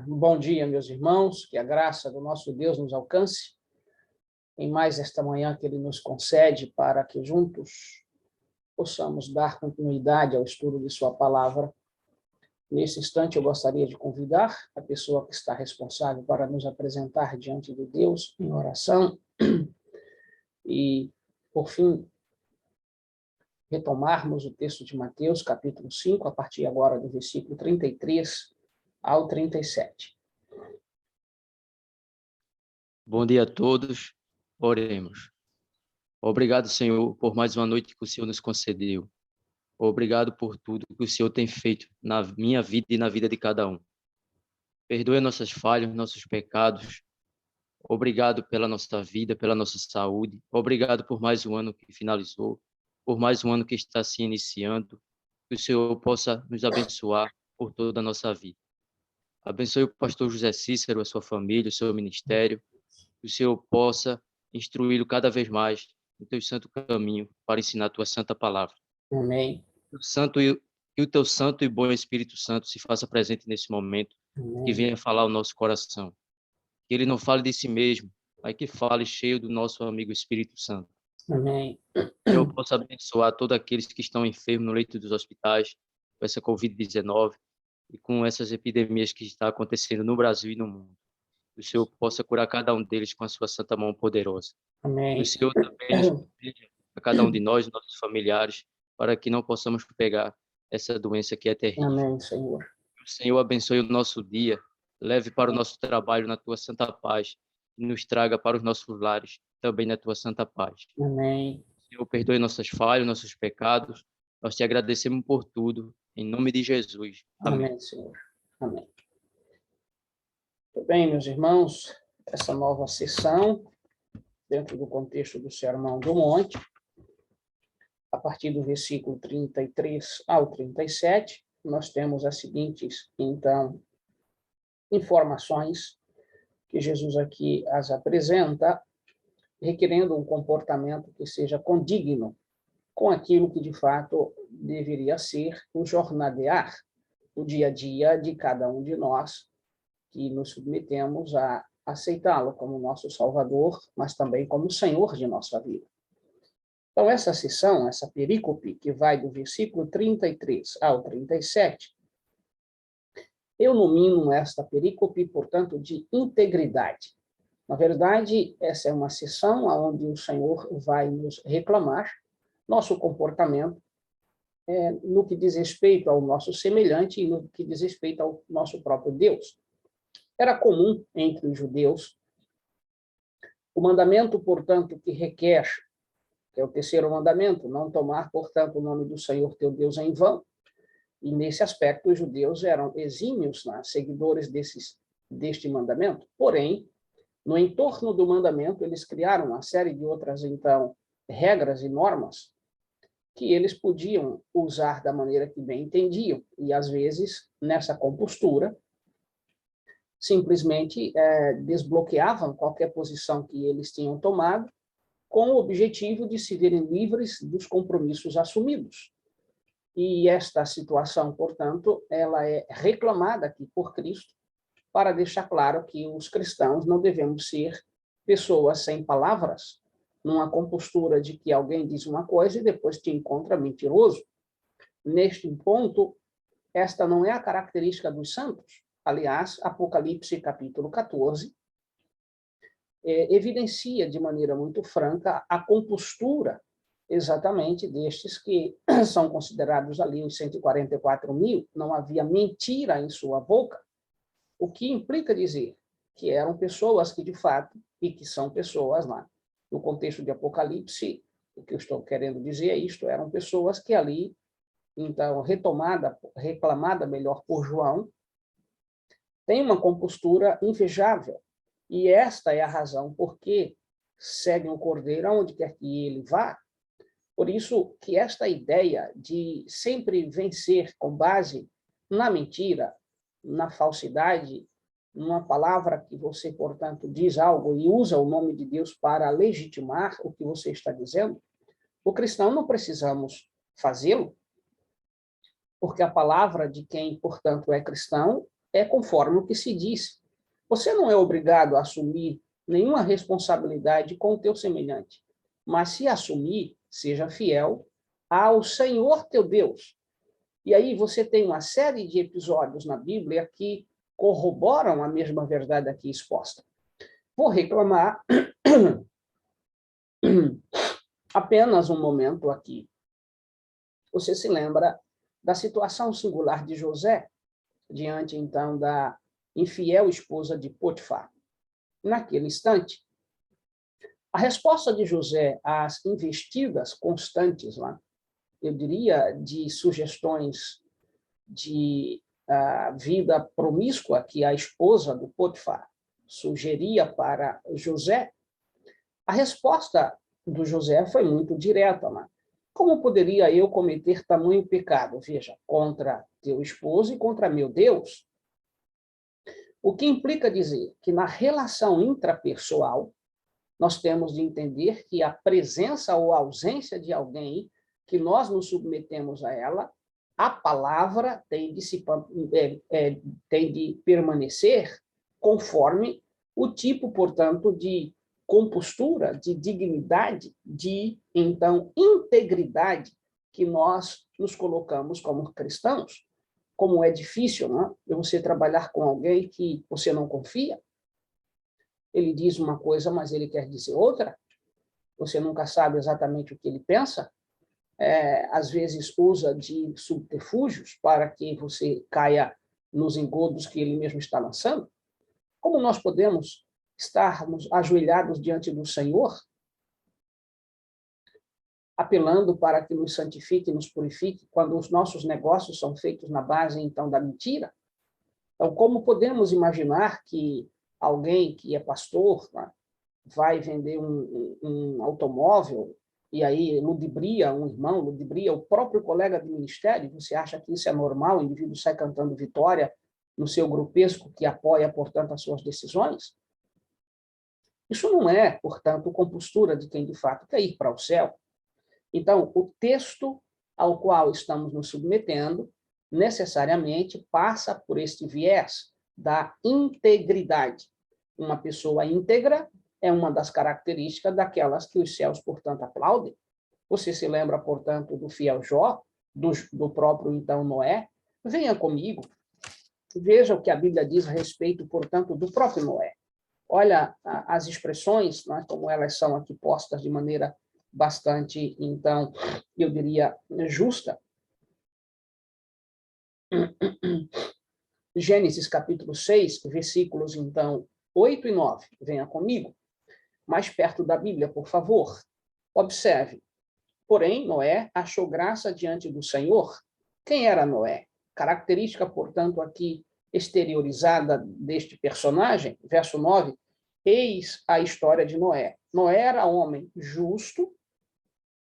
Bom dia, meus irmãos, que a graça do nosso Deus nos alcance em mais esta manhã que Ele nos concede para que juntos possamos dar continuidade ao estudo de Sua palavra. Nesse instante, eu gostaria de convidar a pessoa que está responsável para nos apresentar diante de Deus em oração e, por fim, retomarmos o texto de Mateus, capítulo 5, a partir agora do versículo 33 ao 37. Bom dia a todos, oremos. Obrigado, Senhor, por mais uma noite que o Senhor nos concedeu. Obrigado por tudo que o Senhor tem feito na minha vida e na vida de cada um. Perdoe nossas falhas, nossos pecados. Obrigado pela nossa vida, pela nossa saúde. Obrigado por mais um ano que finalizou, por mais um ano que está se iniciando. Que o Senhor possa nos abençoar por toda a nossa vida. Abençoe o pastor José Cícero, a sua família, o seu ministério. Que o Senhor possa instruí-lo cada vez mais no teu santo caminho para ensinar a tua santa palavra. Amém. Que o teu santo e bom Espírito Santo se faça presente nesse momento, Amém. que venha falar ao nosso coração. Que ele não fale de si mesmo, mas que fale cheio do nosso amigo Espírito Santo. Amém. Que eu possa abençoar todos aqueles que estão enfermos no leito dos hospitais, com essa Covid-19 e com essas epidemias que estão acontecendo no Brasil e no mundo. Que o Senhor possa curar cada um deles com a sua santa mão poderosa. Amém. Que o Senhor também nos proteja, a cada um de nós, nossos familiares, para que não possamos pegar essa doença que é terrível. Amém, Senhor. Que o Senhor abençoe o nosso dia, leve para o nosso trabalho na tua santa paz e nos traga para os nossos lares também na tua santa paz. Amém. Senhor, perdoe nossas falhas, nossos pecados. Nós te agradecemos por tudo, em nome de Jesus. Amém. Amém, Senhor. Amém. Muito bem, meus irmãos, essa nova sessão, dentro do contexto do Sermão do Monte, a partir do versículo 33 ao 37, nós temos as seguintes, então, informações que Jesus aqui as apresenta, requerendo um comportamento que seja condigno com aquilo que, de fato, deveria ser o jornadear, o dia a dia de cada um de nós, que nos submetemos a aceitá-lo como nosso Salvador, mas também como Senhor de nossa vida. Então, essa sessão, essa perícope, que vai do versículo 33 ao 37, eu nomino esta perícope, portanto, de integridade. Na verdade, essa é uma sessão onde o Senhor vai nos reclamar nosso comportamento no que diz respeito ao nosso semelhante e no que diz respeito ao nosso próprio Deus. Era comum entre os judeus o mandamento, portanto, que requer, que é o terceiro mandamento, não tomar, portanto, o nome do Senhor teu Deus em vão. E, nesse aspecto, os judeus eram exímios, seguidores deste mandamento. Porém, no entorno do mandamento, eles criaram uma série de outras, então, regras e normas que eles podiam usar da maneira que bem entendiam. E, às vezes, nessa compostura, simplesmente desbloqueavam qualquer posição que eles tinham tomado, com o objetivo de se verem livres dos compromissos assumidos. E esta situação, portanto, ela é reclamada aqui por Cristo, para deixar claro que os cristãos não devemos ser pessoas sem palavras, numa compostura de que alguém diz uma coisa e depois te encontra mentiroso. Neste ponto, esta não é a característica dos santos. Aliás, Apocalipse, capítulo 14, evidencia de maneira muito franca a compostura exatamente destes que são considerados ali os 144 mil. Não havia mentira em sua boca, o que implica dizer que eram pessoas que, de fato, e que são pessoas lá. No contexto de Apocalipse, o que eu estou querendo dizer é isto, eram pessoas que ali, então, reclamada melhor por João, tem uma compostura invejável. E esta é a razão por que seguem o Cordeiro aonde quer que ele vá. Por isso que esta ideia de sempre vencer com base na mentira, na falsidade, numa palavra que você, portanto, diz algo e usa o nome de Deus para legitimar o que você está dizendo, o cristão não precisamos fazê-lo, porque a palavra de quem, portanto, é cristão é conforme o que se disse. Você não é obrigado a assumir nenhuma responsabilidade com o teu semelhante, mas se assumir, seja fiel ao Senhor teu Deus. E aí você tem uma série de episódios na Bíblia que corroboram a mesma verdade aqui exposta. Vou reclamar apenas um momento aqui. Você se lembra da situação singular de José, diante, então, da infiel esposa de Potifar? Naquele instante, a resposta de José às investidas constantes, lá, eu diria, de sugestões de vida promíscua que a esposa do Potifar sugeria para José, a resposta do José foi muito direta, lá. Como poderia eu cometer tamanho pecado? Veja, contra teu esposo e contra meu Deus. O que implica dizer que na relação intrapessoal, nós temos de entender que a presença ou a ausência de alguém que nós nos submetemos a ela, a palavra tem de permanecer conforme o tipo, portanto, de compostura, de dignidade, de, então, integridade que nós nos colocamos como cristãos. Como é difícil, não é? Você trabalhar com alguém que você não confia. Ele diz uma coisa, mas ele quer dizer outra. Você nunca sabe exatamente o que ele pensa. Às vezes usa de subterfúgios para que você caia nos engodos que ele mesmo está lançando. Como nós podemos estarmos ajoelhados diante do Senhor, apelando para que nos santifique e nos purifique, quando os nossos negócios são feitos na base, então, da mentira? Então, como podemos imaginar que alguém que é pastor, né, vai vender um automóvel e aí ludibria um irmão, ludibria o próprio colega de ministério? Você acha que isso é normal? O indivíduo sai cantando vitória no seu grupesco que apoia, portanto, as suas decisões? Isso não é, portanto, compostura de quem, de fato, quer ir para o céu. Então, o texto ao qual estamos nos submetendo necessariamente passa por este viés da integridade. Uma pessoa íntegra é uma das características daquelas que os céus, portanto, aplaudem. Você se lembra, portanto, do fiel Jó, do próprio, então, Noé? Venha comigo, veja o que a Bíblia diz a respeito, portanto, do próprio Noé. Olha as expressões, né, como elas são aqui postas de maneira bastante, então, eu diria, justa. Gênesis capítulo 6, versículos, então, 8 e 9. Venha comigo. Mais perto da Bíblia, por favor. Observe. Porém, Noé achou graça diante do Senhor. Quem era Noé? Característica, portanto, aqui exteriorizada deste personagem, verso 9, eis a história de Noé. Noé era homem justo,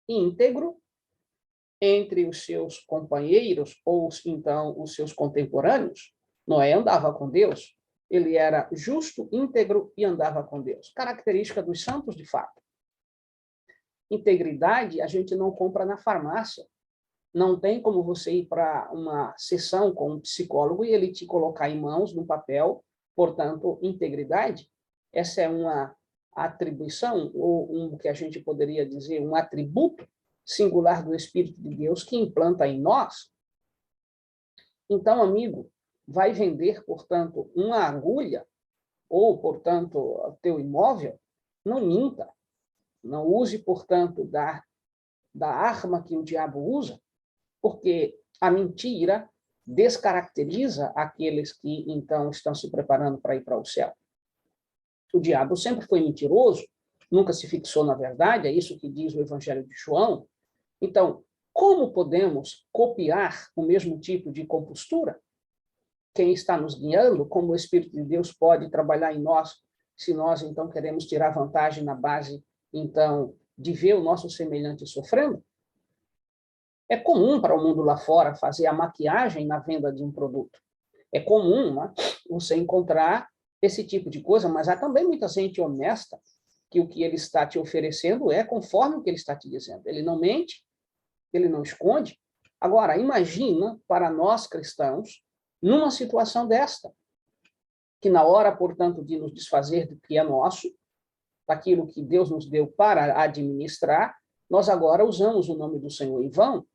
íntegro, entre os seus companheiros, ou então os seus contemporâneos. Noé andava com Deus, ele era justo, íntegro e andava com Deus. Característica dos santos, de fato. Integridade a gente não compra na farmácia. Não tem como você ir para uma sessão com um psicólogo e ele te colocar em mãos, num papel, portanto, integridade. Essa é uma atribuição, ou um que a gente poderia dizer, um atributo singular do Espírito de Deus que implanta em nós. Então, amigo, vai vender, portanto, uma agulha, ou, portanto, teu imóvel, não minta. Não use, portanto, da arma que o diabo usa, porque a mentira descaracteriza aqueles que, então, estão se preparando para ir para o céu. O diabo sempre foi mentiroso, nunca se fixou na verdade, é isso que diz o Evangelho de João. Então, como podemos copiar o mesmo tipo de compostura? Quem está nos guiando, como o Espírito de Deus pode trabalhar em nós, se nós, então, queremos tirar vantagem na base, então, de ver o nosso semelhante sofrendo? É comum para o mundo lá fora fazer a maquiagem na venda de um produto. É comum, né, você encontrar esse tipo de coisa, mas há também muita gente honesta que o que ele está te oferecendo é conforme o que ele está te dizendo. Ele não mente, ele não esconde. Agora, imagina para nós cristãos, numa situação desta, que na hora, portanto, de nos desfazer do que é nosso, daquilo que Deus nos deu para administrar, nós agora usamos o nome do Senhor em vão,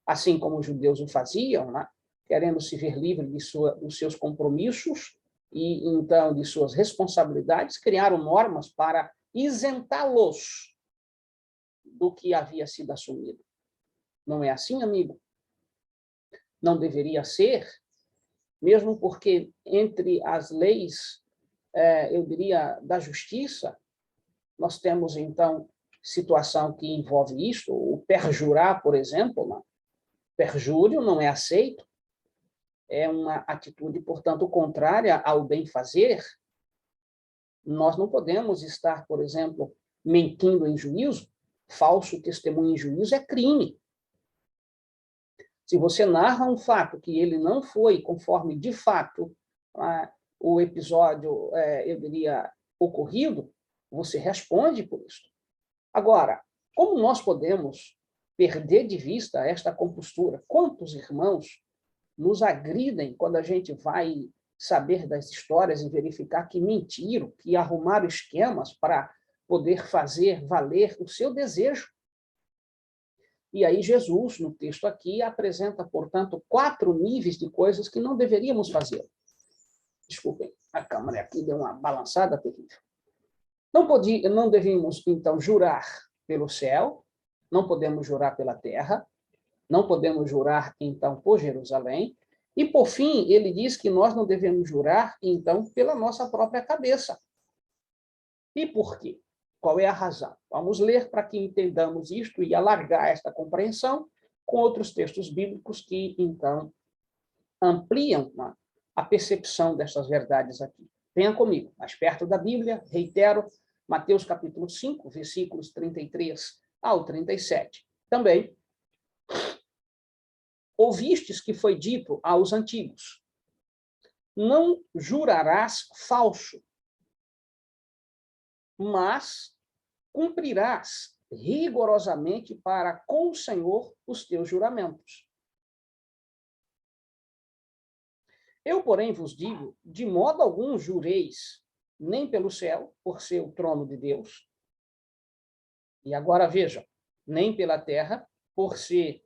assim como os judeus o faziam, né? Querendo se ver livre dos seus compromissos e, então, de suas responsabilidades, criaram normas para isentá-los do que havia sido assumido. Não é assim, amigo? Não deveria ser, mesmo porque entre as leis, eu diria, da justiça, nós temos, então, situação que envolve isto, o perjurar, por exemplo, né? Perjúrio não é aceito, é uma atitude, portanto, contrária ao bem-fazer. Nós não podemos estar, por exemplo, mentindo em juízo. Falso testemunho em juízo é crime. Se você narra um fato que ele não foi conforme, de fato, o episódio, eu diria, ocorrido, você responde por isso. Agora, como nós podemos perder de vista esta compostura? Quantos irmãos nos agridem quando a gente vai saber das histórias e verificar que mentiram, que arrumaram esquemas para poder fazer valer o seu desejo? E aí Jesus, no texto aqui, apresenta, portanto, 4 níveis de coisas que não deveríamos fazer. Desculpem, a câmera aqui deu uma balançada terrível. Não devíamos, então, jurar pelo céu, não podemos jurar pela terra, não podemos jurar, então, por Jerusalém, e, por fim, ele diz que nós não devemos jurar, então, pela nossa própria cabeça. E por quê? Qual é a razão? Vamos ler para que entendamos isto e alargar esta compreensão com outros textos bíblicos que, então, ampliam a percepção dessas verdades aqui. Venha comigo, mais perto da Bíblia, reitero, Mateus capítulo 5, versículos 33 ao 37. Também, ouvistes que foi dito aos antigos, não jurarás falso, mas cumprirás rigorosamente para com o Senhor os teus juramentos. Eu, porém, vos digo, de modo algum jureis, nem pelo céu, por ser o trono de Deus, e agora vejam, nem pela terra, por ser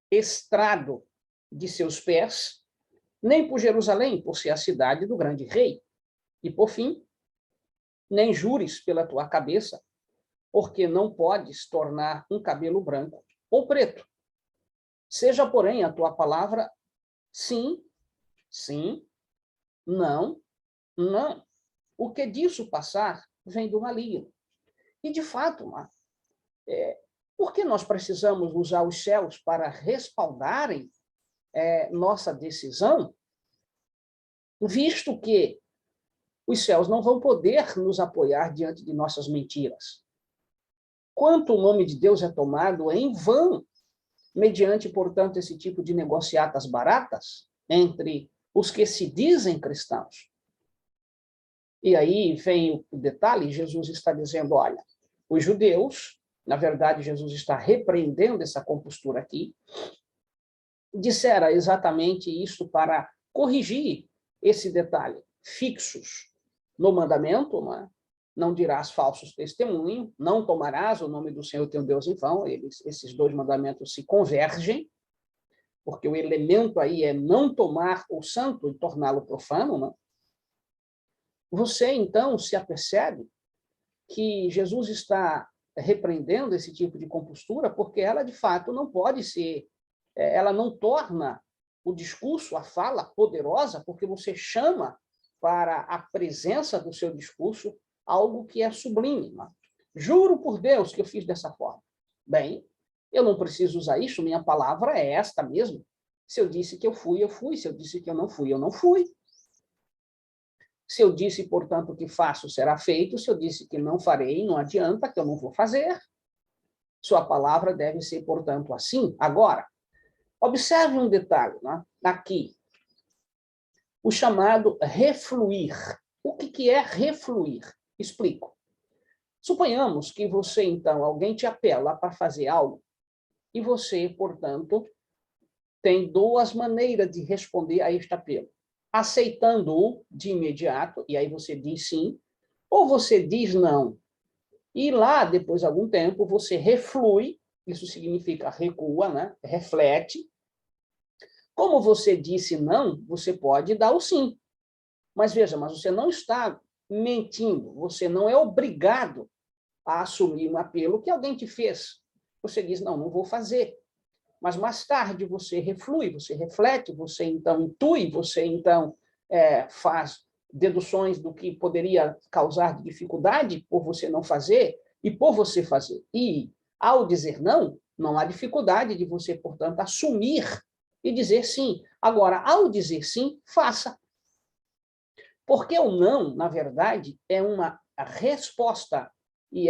estrado de seus pés, nem por Jerusalém, por ser a cidade do grande rei. E, por fim, nem jures pela tua cabeça, porque não podes tornar um cabelo branco ou preto. Seja, porém, a tua palavra sim, sim, não, não. O que disso passar vem do maligno. E, de fato, por que nós precisamos usar os céus para respaldarem nossa decisão, visto que os céus não vão poder nos apoiar diante de nossas mentiras? Quanto o nome de Deus é tomado em vão, mediante, portanto, esse tipo de negociatas baratas entre os que se dizem cristãos. E aí vem o detalhe, Jesus está dizendo, olha, os judeus, na verdade, Jesus está repreendendo essa compostura aqui, dissera exatamente isso para corrigir esse detalhe. Fixos no mandamento, não dirás falsos testemunhos, não tomarás o nome do Senhor teu Deus em vão, esses 2 mandamentos se convergem, porque o elemento aí é não tomar o santo e torná-lo profano. Você, então, se apercebe que Jesus está repreendendo esse tipo de compostura, porque ela, de fato, não pode ser, ela não torna o discurso, a fala poderosa, porque você chama para a presença do seu discurso algo que é sublime. Juro por Deus que eu fiz dessa forma. Bem, eu não preciso usar isso, minha palavra é esta mesmo. Se eu disse que eu fui, eu fui. Se eu disse que eu não fui, eu não fui. Se eu disse, portanto, que faço, será feito. Se eu disse que não farei, não adianta, que eu não vou fazer. Sua palavra deve ser, portanto, assim. Agora, observe um detalhe, aqui. O chamado refluir. O que é refluir? Explico. Suponhamos que você, então, alguém te apela para fazer algo e você, portanto, tem 2 maneiras de responder a este apelo. aceitando-o de imediato, e aí você diz sim, ou você diz não. E lá, depois de algum tempo, você reflui, isso significa recua, né? Reflete. Como você disse não, você pode dar o sim. Mas veja, mas você não está mentindo, você não é obrigado a assumir um apelo que alguém te fez. Você diz, não, não vou fazer. Mas mais tarde você reflui, você reflete, você então intui, você então faz deduções do que poderia causar dificuldade por você não fazer e por você fazer. E, ao dizer não, não há dificuldade de você, portanto, assumir e dizer sim. Agora, ao dizer sim, faça. Porque o não, na verdade, é uma resposta, e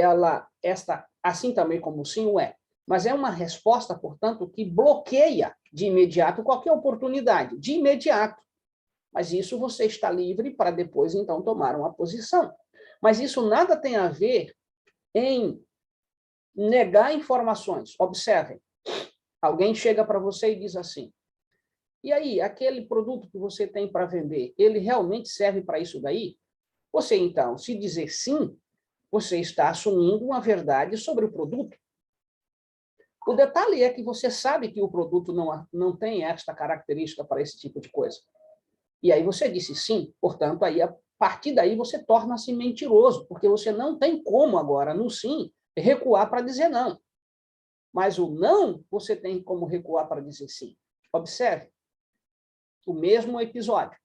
assim também como o sim o é, mas é uma resposta, portanto, que bloqueia de imediato qualquer oportunidade, de imediato. Mas isso você está livre para depois, então, tomar uma posição. Mas isso nada tem a ver em negar informações. Observem, alguém chega para você e diz assim, e aí, aquele produto que você tem para vender, ele realmente serve para isso daí? Você, então, se dizer sim, você está assumindo uma verdade sobre o produto. O detalhe é que você sabe que o produto não tem esta característica para esse tipo de coisa. E aí você disse sim, portanto, aí, a partir daí você torna-se mentiroso, porque você não tem como agora, no sim, recuar para dizer não. Mas o não, você tem como recuar para dizer sim. Observe o mesmo episódio.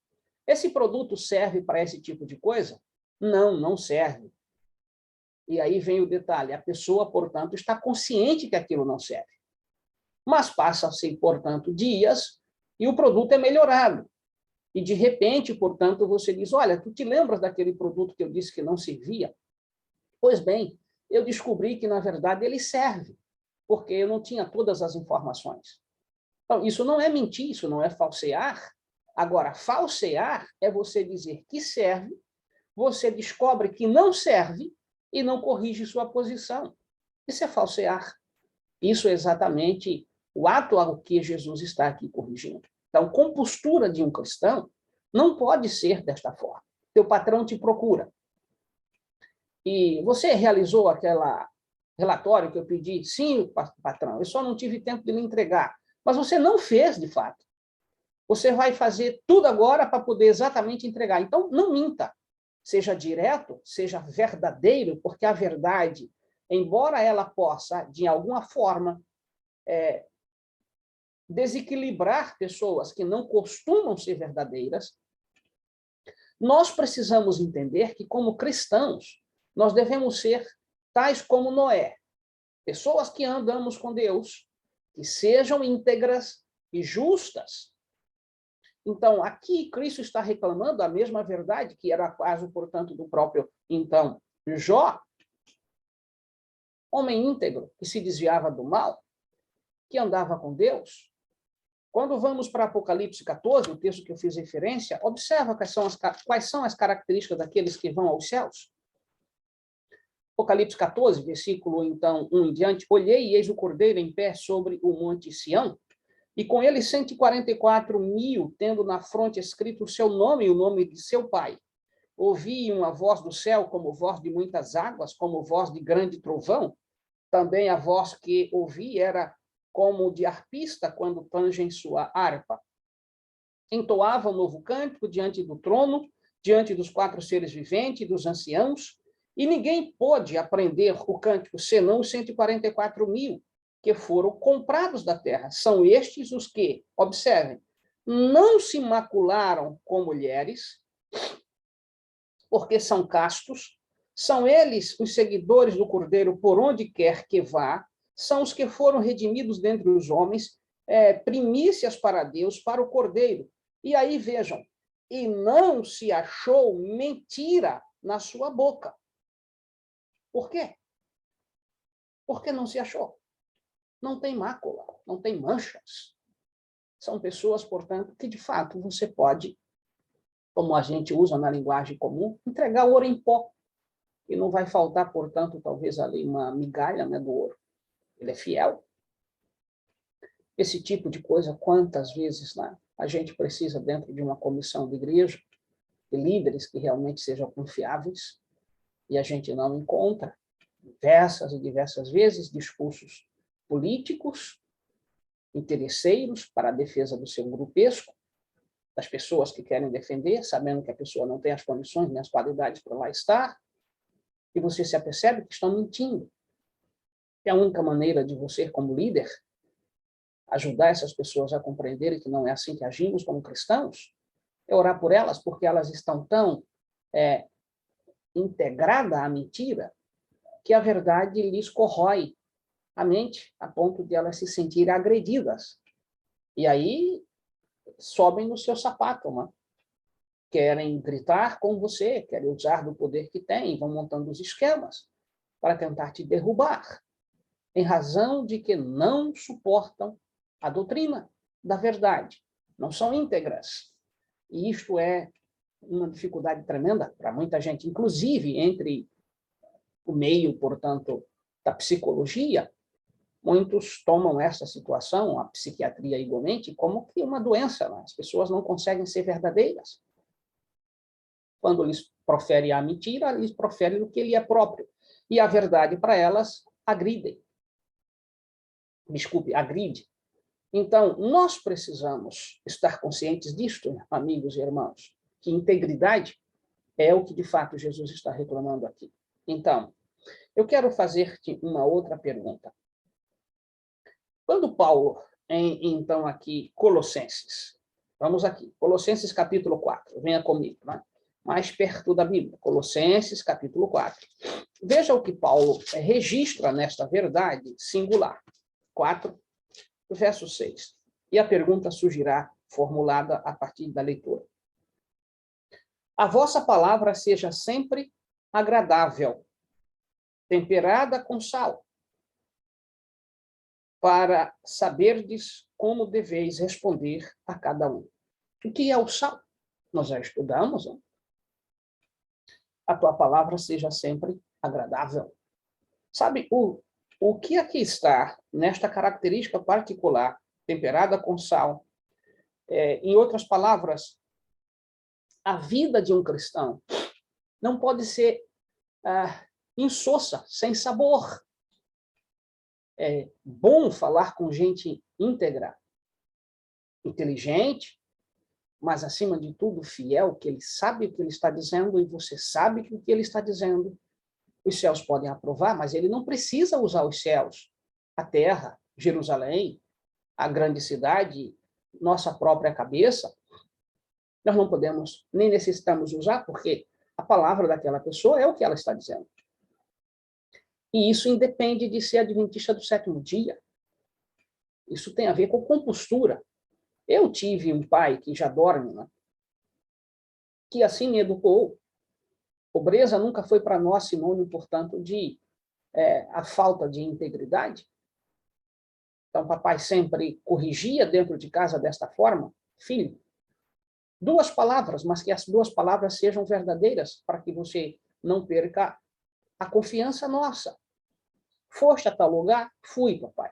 Esse produto serve para esse tipo de coisa? Não, não serve. E aí vem o detalhe, a pessoa, portanto, está consciente que aquilo não serve. Mas passam-se, portanto, dias e o produto é melhorado. E, de repente, portanto, você diz, olha, tu te lembras daquele produto que eu disse que não servia? Pois bem, eu descobri que, na verdade, ele serve, porque eu não tinha todas as informações. Então, isso não é mentir, isso não é falsear. Agora, falsear é você dizer que serve, você descobre que não serve e não corrige sua posição. Isso é falsear. Isso é exatamente o ato ao que Jesus está aqui corrigindo. Então, compostura de um cristão não pode ser desta forma. Teu patrão te procura. E você realizou aquele relatório que eu pedi? Sim, patrão, eu só não tive tempo de lhe entregar. Mas você não fez, de fato. Você vai fazer tudo agora para poder exatamente entregar. Então, não minta. Seja direto, seja verdadeiro, porque a verdade, embora ela possa, de alguma forma, desequilibrar pessoas que não costumam ser verdadeiras, nós precisamos entender que, como cristãos, nós devemos ser tais como Noé, pessoas que andamos com Deus, que sejam íntegras e justas. Então, aqui, Cristo está reclamando a mesma verdade, que era caso, portanto, do próprio, então, Jó, homem íntegro, que se desviava do mal, que andava com Deus. Quando vamos para Apocalipse 14, o texto que eu fiz referência, observa quais são as características daqueles que vão aos céus. Apocalipse 14, versículo, então, 1 em diante, olhei e eis o Cordeiro em pé sobre o monte Sião, e com ele 144.000, tendo na fronte escrito o seu nome e o nome de seu pai. Ouvi uma voz do céu como voz de muitas águas, como voz de grande trovão. Também a voz que ouvi era como de arpista quando tangem sua harpa. Entoava um novo cântico diante do trono, diante dos 4 seres viventes e dos anciãos, e ninguém pôde aprender o cântico, senão os 144.000, que foram comprados da terra. São estes os que, observem, não se macularam com mulheres, porque são castos, são eles os seguidores do Cordeiro por onde quer que vá, são os que foram redimidos dentre os homens, primícias para Deus, para o Cordeiro. E aí, vejam, e não se achou mentira na sua boca. Por quê? Porque não se achou. Não tem mácula, não tem manchas. São pessoas, portanto, que, de fato, você pode, como a gente usa na linguagem comum, entregar ouro em pó. E não vai faltar, portanto, talvez ali uma migalha, né, do ouro. Ele é fiel. Esse tipo de coisa, quantas vezes, né, A gente precisa, dentro de uma comissão de igreja, de líderes que realmente sejam confiáveis, e a gente não encontra, diversas e diversas vezes, discursos políticos, interesseiros para a defesa do seu grupesco, das pessoas que querem defender, sabendo que a pessoa não tem as condições nem as qualidades para lá estar, e você se apercebe que estão mentindo. E a única maneira de você, como líder, ajudar essas pessoas a compreenderem que não é assim que agimos como cristãos, é orar por elas, porque elas estão tão integradas à mentira que a verdade lhes corrói a mente, a ponto de elas se sentirem agredidas. E aí sobem no seu sapato, né? Querem gritar com você, querem usar do poder que têm, vão montando os esquemas para tentar te derrubar, em razão de que não suportam a doutrina da verdade, não são íntegras. E isto é uma dificuldade tremenda para muita gente, inclusive entre o meio, portanto, da psicologia. Muitos tomam essa situação, a psiquiatria igualmente, como que uma doença. Né? As pessoas não conseguem ser verdadeiras. Quando lhes profere a mentira, lhes profere o que lhe é próprio. E a verdade, para elas, agride. Então, nós precisamos estar conscientes disto, amigos e irmãos, que integridade é o que, de fato, Jesus está reclamando aqui. Então, eu quero fazer-te uma outra pergunta. Quando Paulo, então, aqui, Colossenses, vamos aqui, Colossenses capítulo 4, venha comigo, né? Mais perto da Bíblia, Colossenses capítulo 4. Veja o que Paulo registra nesta verdade singular. 4, verso 6. E a pergunta surgirá formulada a partir da leitura. A vossa palavra seja sempre agradável, temperada com sal, para saberdes como deveis responder a cada um. O que é o sal? Nós já estudamos, né? A tua palavra seja sempre agradável. Sabe, o que aqui está nesta característica particular, temperada com sal, em outras palavras, a vida de um cristão não pode ser insossa, sem sabor. É bom falar com gente íntegra, inteligente, mas, acima de tudo, fiel, que ele sabe o que ele está dizendo e você sabe que o que ele está dizendo. Os céus podem aprovar, mas ele não precisa usar os céus, a terra, Jerusalém, a grande cidade, nossa própria cabeça. Nós não podemos, nem necessitamos usar, porque a palavra daquela pessoa é o que ela está dizendo. E isso independe de ser adventista do sétimo dia. Isso tem a ver com compostura. Eu tive um pai que já dorme, né? Que assim me educou. Pobreza nunca foi para nós sinônimo, portanto, de a falta de integridade. Então, papai sempre corrigia dentro de casa desta forma: filho, 2 palavras, mas que as 2 palavras sejam verdadeiras, para que você não perca a confiança nossa. Foste a tal lugar? Fui, papai.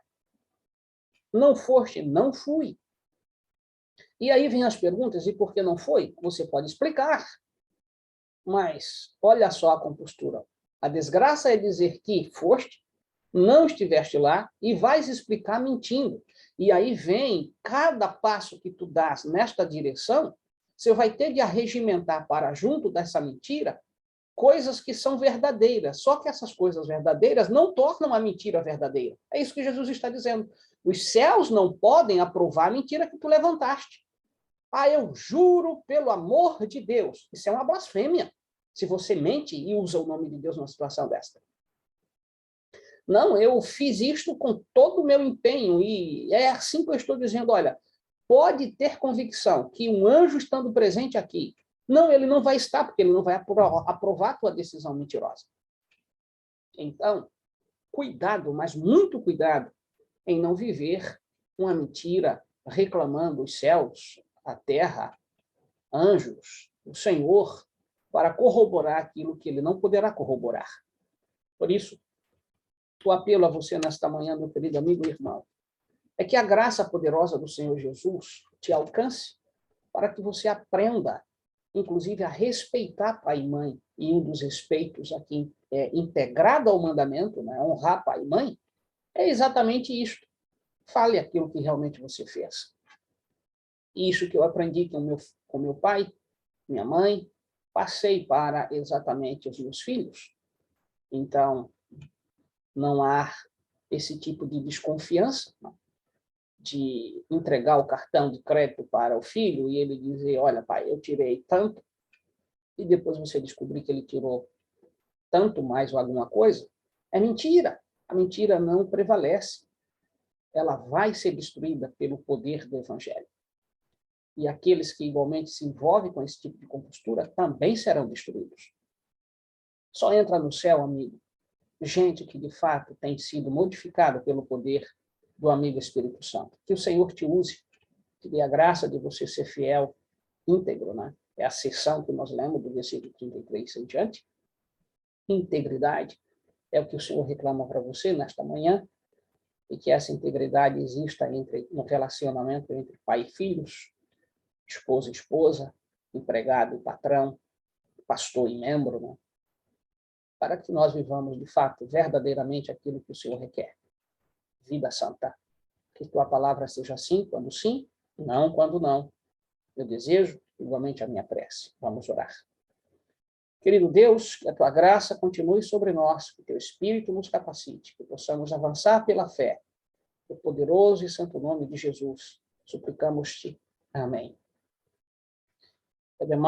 Não foste? Não fui. E aí vem as perguntas: e por que não foi? Você pode explicar. Mas olha só a compostura. A desgraça é dizer que foste, não estiveste lá e vais explicar mentindo. E aí vem cada passo que tu dás nesta direção, você vai ter de arregimentar para junto dessa mentira coisas que são verdadeiras. Só que essas coisas verdadeiras não tornam a mentira verdadeira. É isso que Jesus está dizendo. Os céus não podem aprovar a mentira que tu levantaste. Eu juro pelo amor de Deus. Isso é uma blasfêmia, se você mente e usa o nome de Deus numa situação desta. Não, eu fiz isto com todo o meu empenho, e é assim que eu estou dizendo: olha, pode ter convicção que um anjo estando presente aqui, não, ele não vai estar, porque ele não vai aprovar a tua decisão mentirosa. Então, cuidado, mas muito cuidado, em não viver uma mentira reclamando os céus, a terra, anjos, o Senhor, para corroborar aquilo que ele não poderá corroborar. Por isso, o apelo a você nesta manhã, meu querido amigo e irmão, é que a graça poderosa do Senhor Jesus te alcance para que você aprenda, inclusive, a respeitar pai e mãe. E um dos respeitos aqui integrado ao mandamento, né, honrar pai e mãe, é exatamente isso. Fale aquilo que realmente você fez. Isso que eu aprendi com meu pai, minha mãe, passei para exatamente os meus filhos. Então, não há esse tipo de desconfiança, não, de entregar o cartão de crédito para o filho e ele dizer, olha, pai, eu tirei tanto, e depois você descobrir que ele tirou tanto mais ou alguma coisa. É mentira. A mentira não prevalece. Ela vai ser destruída pelo poder do Evangelho. E aqueles que igualmente se envolvem com esse tipo de compostura também serão destruídos. Só entra no céu, amigo, gente que de fato tem sido modificada pelo poder do amigo Espírito Santo. Que o Senhor te use, que dê a graça de você ser fiel, íntegro, né? É a seção que nós lemos do versículo 33 em diante. Integridade é o que o Senhor reclama para você nesta manhã, e que essa integridade exista no relacionamento entre pai e filhos, esposa e esposa, empregado e patrão, pastor e membro, né? Para que nós vivamos, de fato, verdadeiramente aquilo que o Senhor requer. Vida santa. Que tua palavra seja sim, não quando não. Eu desejo, igualmente, a minha prece. Vamos orar. Querido Deus, que a tua graça continue sobre nós, que teu Espírito nos capacite, que possamos avançar pela fé. No poderoso e santo nome de Jesus, suplicamos-te. Amém. Ademais,